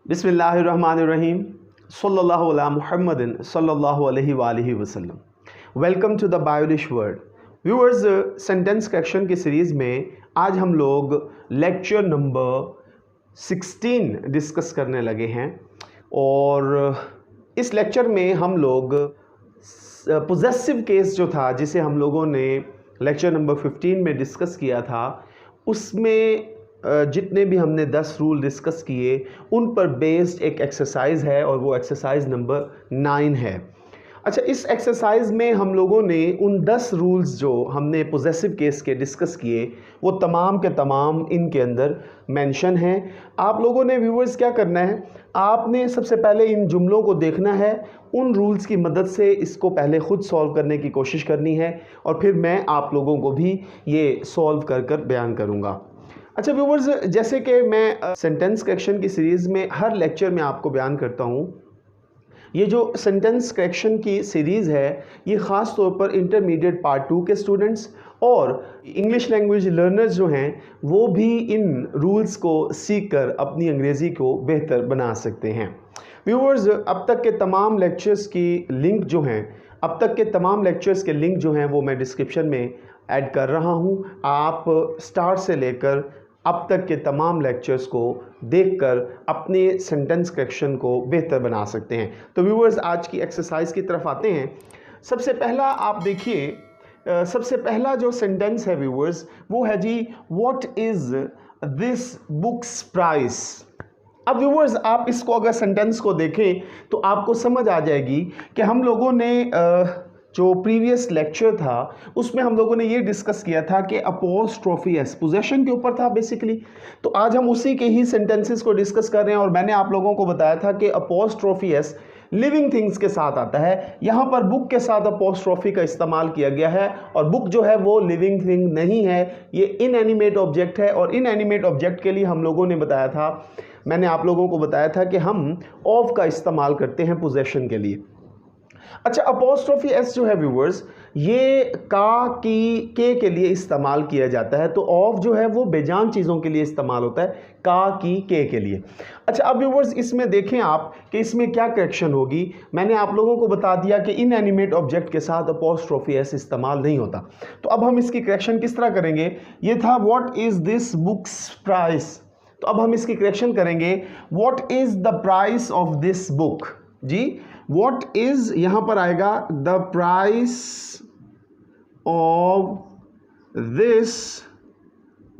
बिस्मिल्लाहिर्रहमानिर्रहीम सल्लल्लाहु अला मुहम्मदिन सल्लल्लाहु अलैहि वसल्लम। Welcome to the Biolish world. Viewers, sentence correction की सीरीज़ में आज हम लोग लेक्चर नंबर 16 डिस्कस करने लगे हैं और इस लेक्चर में हम लोग पोजेसिव केस जो था जिसे हम लोगों ने लेक्चर नंबर 15 में डिस्कस किया था, उसमें जितने भी हमने 10 रूल डिस्कस किए उन पर बेस्ड एक एक्सरसाइज है और वो एक्सरसाइज नंबर 9 है। अच्छा, इस एक्सरसाइज में हम लोगों ने उन 10 रूल्स जो हमने पोजेसिव केस के डिस्कस किए वो तमाम के तमाम इनके अंदर मेंशन हैं। आप लोगों ने व्यूअर्स क्या करना है, आपने सबसे पहले इन जुमलों को देखना है, उन रूल्स की मदद से इसको पहले ख़ुद सॉल्व करने की कोशिश करनी है और फिर मैं आप लोगों को भी ये सॉल्व कर बयान करूँगा। अच्छा व्यूअर्स, जैसे कि मैं सेंटेंस करेक्शन की सीरीज़ में हर लेक्चर में आपको बयान करता हूँ, ये जो सेंटेंस करेक्शन की सीरीज़ है ये ख़ास तौर पर इंटरमीडिएट पार्ट 2 के स्टूडेंट्स और इंग्लिश लैंग्वेज लर्नर्स जो हैं वो भी इन रूल्स को सीख कर अपनी अंग्रेज़ी को बेहतर बना सकते हैं। व्यूअर्स, अब तक के तमाम लेक्चर्स की लिंक जो हैं वो मैं डिस्क्रिप्शन में ऐड कर रहा हूँ। आप स्टार्ट से लेकर अब तक के तमाम लेक्चर्स को देखकर अपने सेंटेंस करेक्शन को बेहतर बना सकते हैं। तो व्यूअर्स, आज की एक्सरसाइज की तरफ आते हैं। सबसे पहला आप देखिए, सबसे पहला जो सेंटेंस है व्यूअर्स वो है जी, what is this books price. अब व्यूअर्स, आप इसको अगर सेंटेंस को देखें तो आपको समझ आ जाएगी कि हम लोगों ने जो प्रीवियस लेक्चर था उसमें हम लोगों ने ये डिस्कस किया था कि अपोस्ट्रोफी एस पोजेशन के ऊपर था बेसिकली। तो आज हम उसी के ही सेंटेंसेस को डिस्कस कर रहे हैं और मैंने आप लोगों को बताया था कि अपोस्ट्रोफी एस लिविंग थिंग्स के साथ आता है। यहाँ पर बुक के साथ अपोस्ट्रोफी का इस्तेमाल किया गया है और बुक जो है वो लिविंग थिंग नहीं है, ये इनएनिमेट ऑब्जेक्ट है। और इनएनिमेट ऑब्जेक्ट के लिए हम लोगों ने बताया था, मैंने आप लोगों को बताया था कि हम ऑफ का इस्तेमाल करते हैं पोजेशन के लिए। अच्छा, अपोस्ट्रोफी एस जो है व्यूअर्स ये का की के लिए इस्तेमाल किया जाता है, तो ऑफ जो है वो बेजान चीज़ों के लिए इस्तेमाल होता है, का की के लिए। अच्छा, अब व्यूअर्स इसमें देखें आप कि इसमें क्या करेक्शन होगी। मैंने आप लोगों को बता दिया कि इनएनिमेट ऑब्जेक्ट के साथ अपोस्ट्रोफी एस इस्तेमाल नहीं होता। तो अब हम इसकी करेक्शन किस तरह करेंगे, ये था what is this books price, तो अब हम इसकी करेक्शन करेंगे what is the price of this book. जी, व्हाट इज यहां पर आएगा the price of this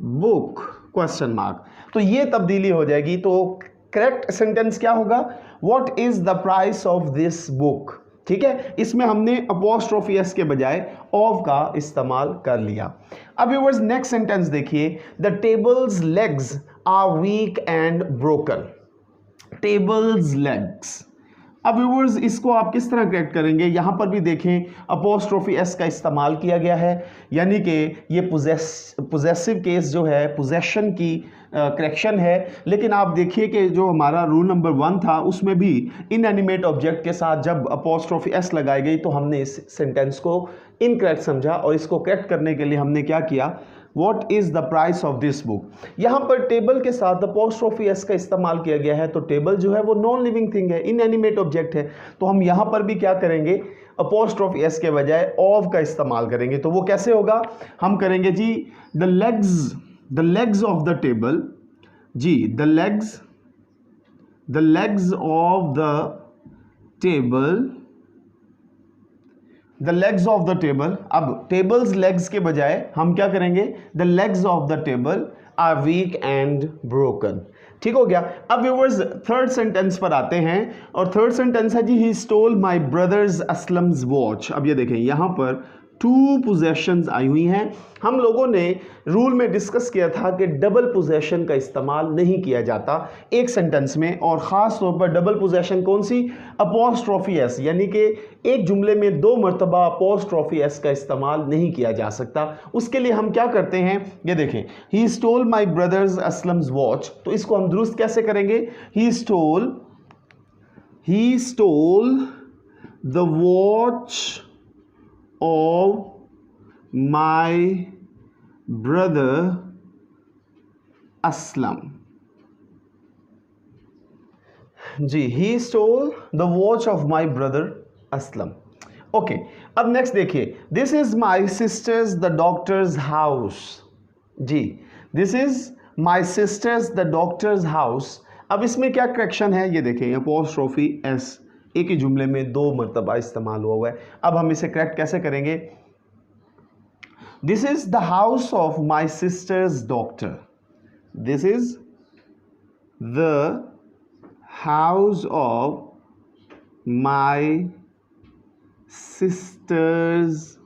book question mark, तो ये तब्दीली हो जाएगी। तो करेक्ट सेंटेंस क्या होगा, what is the price of this book. ठीक है, इसमें हमने अपोस्ट्रोफी एस के बजाय ऑफ का इस्तेमाल कर लिया। अब व्यूअर्स नेक्स्ट सेंटेंस देखिए, the tables legs are weak and broken. Tables legs, अब व्यूअर्स इसको आप किस तरह करेक्ट करेंगे, यहाँ पर भी देखें अपोस्ट्रोफी एस का इस्तेमाल किया गया है, यानी कि ये पोजेसिव केस जो है पोजेशन की करेक्शन है। लेकिन आप देखिए कि जो हमारा रूल नंबर 1 था उसमें भी इनएनिमेट ऑब्जेक्ट के साथ जब अपोस्ट्रोफी एस लगाई गई तो हमने इस सेंटेंस को इनकरेक्ट समझा और इसको करेक्ट करने के लिए हमने क्या किया, What is the price of this book। यहाँ पर टेबल के साथ अपोस्ट्रोफी एस का इस्तेमाल किया गया है, तो टेबल जो है वो नॉन लिविंग थिंग है, इनएनिमेट ऑब्जेक्ट है। तो हम यहाँ पर भी क्या करेंगे, अपोस्ट्रोफी एस के बजाय ऑफ का इस्तेमाल करेंगे। तो वो कैसे होगा, हम करेंगे जी the legs of the table, जी the legs of the table, the legs of the table. अब टेबल्स लेग्स के बजाय हम क्या करेंगे, the legs of the table are weak and broken. ठीक हो गया। अब व्यूअर्स थर्ड सेंटेंस पर आते हैं और थर्ड सेंटेंस है जी, he stole my brothers Aslam's watch. अब ये देखें यहाँ पर 2 पोजेशंस आई हुई हैं। हम लोगों ने रूल में डिस्कस किया था कि डबल पोजेशन का इस्तेमाल नहीं किया जाता एक सेंटेंस में, और ख़ास तौर पर डबल पोजेशन कौन सी, अपोस्ट्रोफी एस, यानी कि एक जुमले में 2 मरतबा अपोस्ट्रोफी एस का इस्तेमाल नहीं किया जा सकता। उसके लिए हम क्या करते हैं, ये देखें, he stole my brother's Aslam's watch, तो इसको हम दुरुस्त कैसे करेंगे, he stole the watch of my brother Aslam। जी, he stole the watch of my brother Aslam. Okay, अब नेक्स्ट देखिए, this is my sister's the doctor's house. जी, this is my sister's the doctor's house. अब इसमें क्या correction है ये देखें, अपोस्ट्रोफी एस एक ही जुमले में 2 मरतबा इस्तेमाल हुआ है। अब हम इसे करेक्ट कैसे करेंगे? This is the house of my sisters doctor. This is the house of my sisters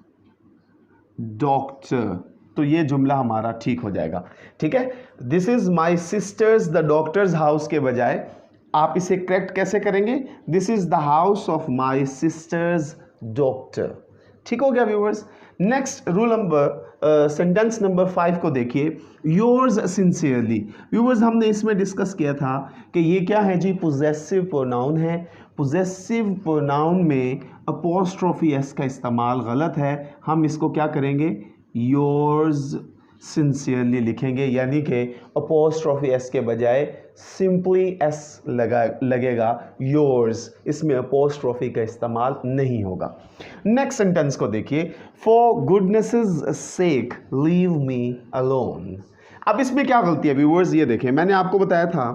doctor. तो ये जुमला हमारा ठीक हो जाएगा। ठीक है, this is my sister's the doctor's house के बजाय आप इसे करेक्ट कैसे करेंगे? This is the house of my sisters doctor. ठीक हो गया viewers. Next rule number sentence number 5 को देखिए, योर्स सिंसियरली। व्यूअर्स हमने इसमें डिस्कस किया था कि ये क्या है जी, पोजेसिव प्रोनाउन है। पोजेसिव प्रोनाउन में अपोस्ट्रोफी एस का इस्तेमाल गलत है। हम इसको क्या करेंगे? योर्स सिंसियरली लिखेंगे, यानी कि अपोस्ट्रोफी एस के बजाय सिंपली एस लगेगा योर्स, इसमें अपोस्ट्रोफी का इस्तेमाल नहीं होगा। नेक्स्ट सेंटेंस को देखिए, for goodness sake leave me alone. अब इसमें क्या गलती है व्यूअर्स, ये देखें, मैंने आपको बताया था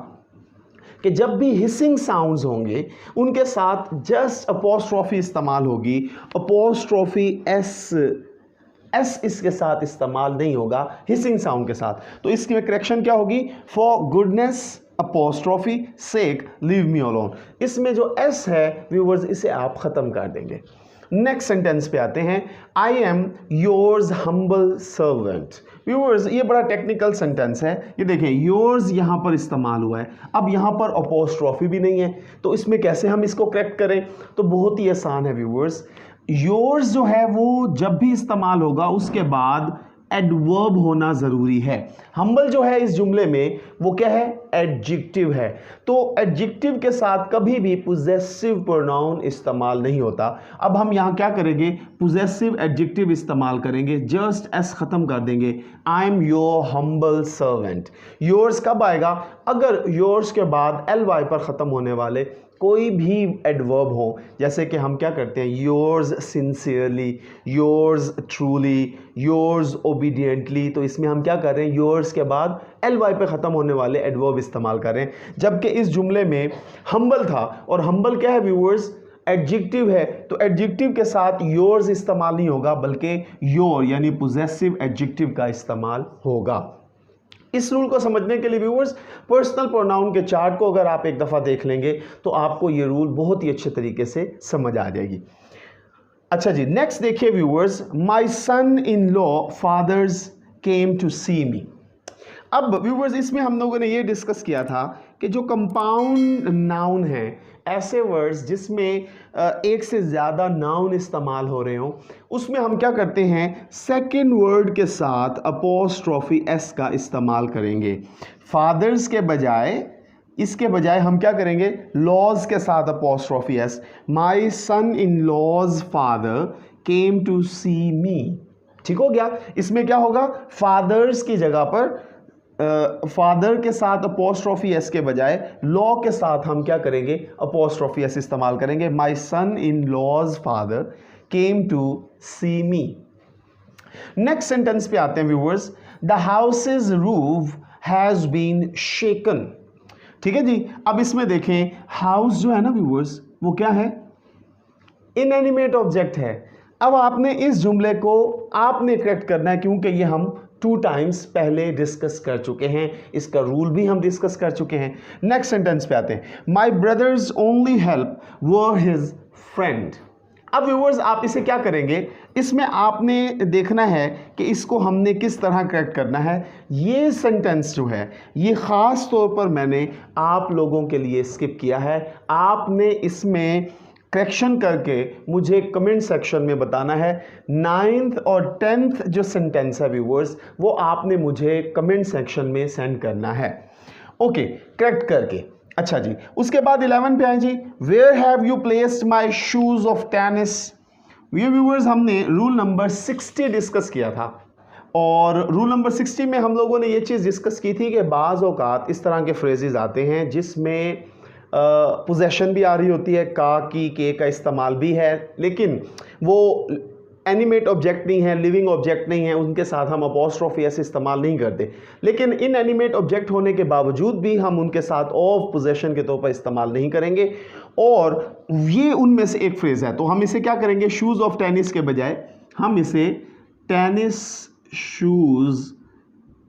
कि जब भी हिसिंग साउंड्स होंगे उनके साथ जस्ट अपोस्ट्रोफी इस्तेमाल होगी, अपोस्ट्रोफी एस इसके साथ इस्तेमाल नहीं होगा हिसिंग साउंड के साथ। तो इसकी करेक्शन क्या होगी? For goodness apostrophe sake leave me alone. इसमें जो एस है व्यूअर्स इसे आप ख़त्म कर देंगे। नेक्स्ट सेंटेंस पे आते हैं, I am yours humble servant. Viewers ये बड़ा टेक्निकल सेंटेंस है। ये देखें, योर्स यहाँ पर इस्तेमाल हुआ है, अब यहाँ पर अपोस्ट्रोफी भी नहीं है, तो इसमें कैसे हम इसको करेक्ट करें? तो बहुत ही आसान है व्यूअर्स। योर्स जो है वो जब भी इस्तेमाल होगा उसके बाद एडवर्ब होना ज़रूरी है। हम्बल जो है इस जुमले में वो क्या है? एडजेक्टिव है। तो एडजेक्टिव के साथ कभी भी पोजेसिव प्रोनाउन इस्तेमाल नहीं होता। अब हम यहाँ क्या करेंगे? पोजेसिव एडजेक्टिव इस्तेमाल करेंगे, जस्ट एस ख़त्म कर देंगे, I am your humble servant. Yours कब आएगा? अगर योर्स के बाद एल वाई पर ख़त्म होने वाले कोई भी एडवर्ब हो, जैसे कि हम क्या करते हैं, yours sincerely, yours truly, yours obediently, तो इसमें हम क्या कर रहे हैं? योर्स के बाद एल वाई पे ख़त्म होने वाले एडवर्ब इस्तेमाल कर रहे हैं। जबकि इस जुमले में हम्बल था, और हम्बल क्या है व्यूअर्स? एडजेक्टिव है, तो एडजेक्टिव के साथ योर्स इस्तेमाल नहीं होगा, बल्कि योर यानी पोजेसिव एडजेक्टिव का इस्तेमाल होगा। इस रूल को समझने के लिए व्यूअर्स पर्सनल प्रोनाउन के चार्ट को अगर आप एक दफ़ा देख लेंगे तो आपको ये रूल बहुत ही अच्छे तरीके से समझ आ जाएगी। अच्छा जी, नेक्स्ट देखिए viewers, my son in law fathers came to see me. अब व्यूअर्स इसमें हम लोगों ने ये डिस्कस किया था कि जो कंपाउंड नाउन है, ऐसे वर्ड्स जिसमें एक से ज़्यादा नाउन इस्तेमाल हो रहे हों, उसमें हम क्या करते हैं? सेकंड वर्ड के साथ अपोस्ट्रोफी एस का इस्तेमाल करेंगे। फादर्स के बजाय, इसके बजाय हम क्या करेंगे? लॉज के साथ apostrophe S. My son in laws father came to see me. ठीक हो गया। इसमें क्या होगा? फादर्स की जगह पर फादर के साथ अपोस्ट्रोफी एस के बजाय लॉ के साथ हम क्या करेंगे? अपोस्ट्रोफी एस इस्तेमाल करेंगे। My son in laws father came to see me. Next sentence पे आते हैं viewers, the houses roof has been shaken. ठीक है जी। अब इसमें देखें, हाउस जो है ना व्यूअर्स वो क्या है? इनएनिमेट ऑब्जेक्ट है। अब आपने इस जुमले को आपने करेक्ट करना है, क्योंकि ये हम 2 टाइम्स पहले डिस्कस कर चुके हैं, इसका रूल भी हम डिस्कस कर चुके हैं। नेक्स्ट सेंटेंस पे आते हैं, my brothers only help were his friend. अब व्यूअर्स आप इसे क्या करेंगे? इसमें आपने देखना है कि इसको हमने किस तरह करेक्ट करना है। ये सेंटेंस जो है ये ख़ास तौर पर मैंने आप लोगों के लिए स्किप किया है। आपने इसमें करेक्शन करके मुझे कमेंट सेक्शन में बताना है। 9th और 10th जो सेंटेंस है व्यूअर्स वो आपने मुझे कमेंट सेक्शन में सेंड करना है। ओके, करेक्ट करके। अच्छा जी, उसके बाद 11 पे आए जी, where have you placed my shoes of tennis. ये व्यूअर्स हमने रूल नंबर 60 डिस्कस किया था, और रूल नंबर 60 में हम लोगों ने ये चीज़ डिस्कस की थी कि बाज़ औक़ात इस तरह के फ्रेजेस आते हैं जिसमें पोजेशन भी आ रही होती है, का, की, के का इस्तेमाल भी है, लेकिन वो एनिमेट ऑब्जेक्ट नहीं है, लिविंग ऑब्जेक्ट नहीं है, उनके साथ हम अपॉस्ट्रोफी ऐसे इस्तेमाल नहीं करते। लेकिन इन एनिमेट ऑब्जेक्ट होने के बावजूद भी हम उनके साथ ऑफ पोजेशन के तौर पर इस्तेमाल नहीं करेंगे, और ये उनमें से एक फ्रेज है। तो हम इसे क्या करेंगे, शूज़ ऑफ टेनिस के बजाय हम इसे टेनिस शूज़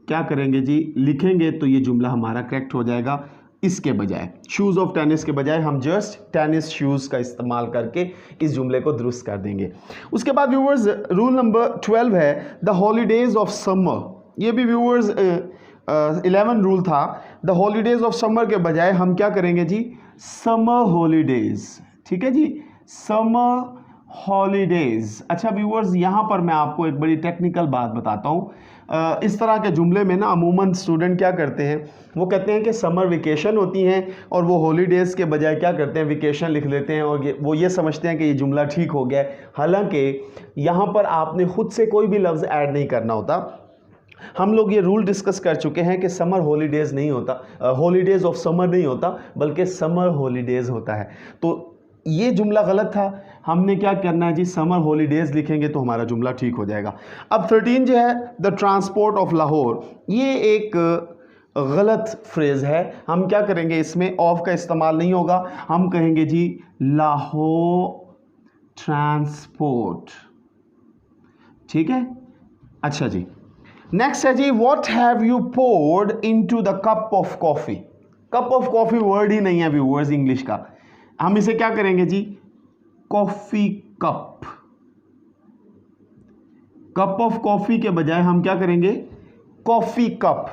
क्या करेंगे जी, लिखेंगे, तो ये जुमला हमारा करेक्ट हो जाएगा। इसके बजाय शूज़ ऑफ टेनिस के बजाय हम जस्ट टेनिस शूज़ का इस्तेमाल करके इस जुमले को दुरुस्त कर देंगे। उसके बाद व्यूअर्स रूल नंबर 12 है द हॉलीडेज ऑफ समर। ये भी व्यूअर्स 11 रूल था। द हॉलीडेज ऑफ समर के बजाय हम क्या करेंगे जी, समर हॉलीडेज। ठीक है जी, समर हॉलीडेज। अच्छा व्यूअर्स, यहाँ पर मैं आपको एक बड़ी टेक्निकल बात बताता हूँ। इस तरह के जुमले में ना अमूमन स्टूडेंट क्या करते हैं, वो कहते हैं कि समर वेकेशन होती हैं और वो हॉलीडेज़ के बजाय क्या करते हैं, वेकेशन लिख लेते हैं, और वो ये समझते हैं कि ये जुमला ठीक हो गया है। हालांकि यहाँ पर आपने खुद से कोई भी लफ्ज़ ऐड नहीं करना होता। हम लोग ये रूल डिस्कस कर चुके हैं कि समर हॉलीडेज़ नहीं होता, हॉलीडेज़ ऑफ समर नहीं होता, बल्कि समर हॉलीडेज़ होता है। तो ये जुमला गलत था, हमने क्या करना है जी, समर हॉलीडेज़ लिखेंगे तो हमारा जुमला ठीक हो जाएगा। अब 13 जो है द ट्रांसपोर्ट ऑफ लाहौर, ये एक गलत फ्रेज़ है। हम क्या करेंगे, इसमें ऑफ का इस्तेमाल नहीं होगा, हम कहेंगे जी लाहौर ट्रांसपोर्ट। ठीक है, अच्छा जी, नेक्स्ट है जी what have you poured into the cup of coffee. Cup of coffee word ही नहीं है व्यूअर्स इंग्लिश का, हम इसे क्या करेंगे जी, coffee cup. Cup of coffee के बजाय हम क्या करेंगे, कॉफ़ी कप।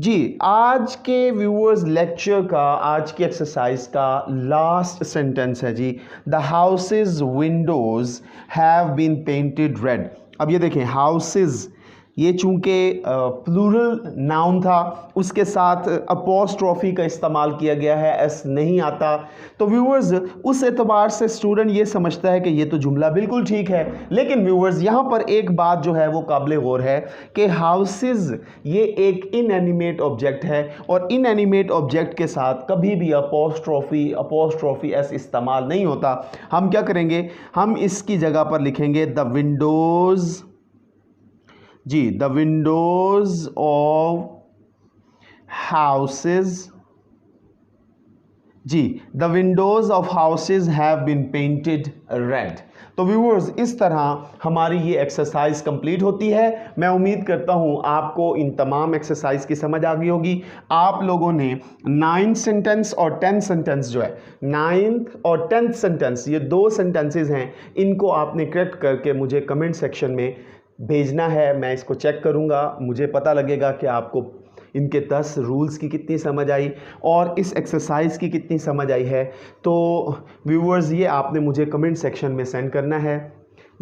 जी, आज के व्यूअर्स लेक्चर का, आज की एक्सरसाइज का लास्ट सेंटेंस है जी the houses windows have been painted red. अब ये देखें, हाउसेज ये चूंकि प्लूरल नाउन था, उसके साथ अपॉस्ट्रोफी का इस्तेमाल किया गया है, एस नहीं आता। तो व्यूअर्स उस एतबार से स्टूडेंट ये समझता है कि ये तो जुमला बिल्कुल ठीक है। लेकिन व्यूअर्स यहाँ पर एक बात जो है वो काबिल गौर है कि हाउसेज ये एक इनएनिमेट ऑब्जेक्ट है, और इनएनिमेट ऑब्जेक्ट के साथ कभी भी अपॉस्ट्रोफी एस इस्तेमाल नहीं होता। हम क्या करेंगे, हम इसकी जगह पर लिखेंगे द विंडोज़ जी, द विंडोज ऑफ हाउसेज। जी, the windows of houses have been painted red. तो व्यूअर्स इस तरह हमारी ये एक्सरसाइज कंप्लीट होती है। मैं उम्मीद करता हूँ आपको इन तमाम एक्सरसाइज की समझ आ गई होगी। आप लोगों ने 9th सेंटेंस और 10th सेंटेंस जो है, 9th और 10th सेंटेंस, ये 2 सेंटेंसेस हैं, इनको आपने करेक्ट करके मुझे कमेंट सेक्शन में भेजना है। मैं इसको चेक करूँगा, मुझे पता लगेगा कि आपको इनके 10 रूल्स की कितनी समझ आई और इस एक्सरसाइज की कितनी समझ आई है। तो व्यूअर्स ये आपने मुझे कमेंट सेक्शन में सेंड करना है।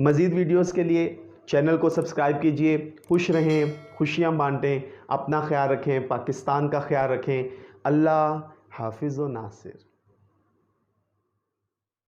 मज़ीद वीडियोस के लिए चैनल को सब्सक्राइब कीजिए। खुश रहें, खुशियाँ बांटें, अपना ख्याल रखें, पाकिस्तान का ख्याल रखें। अल्लाह हाफिज़ व नासिर।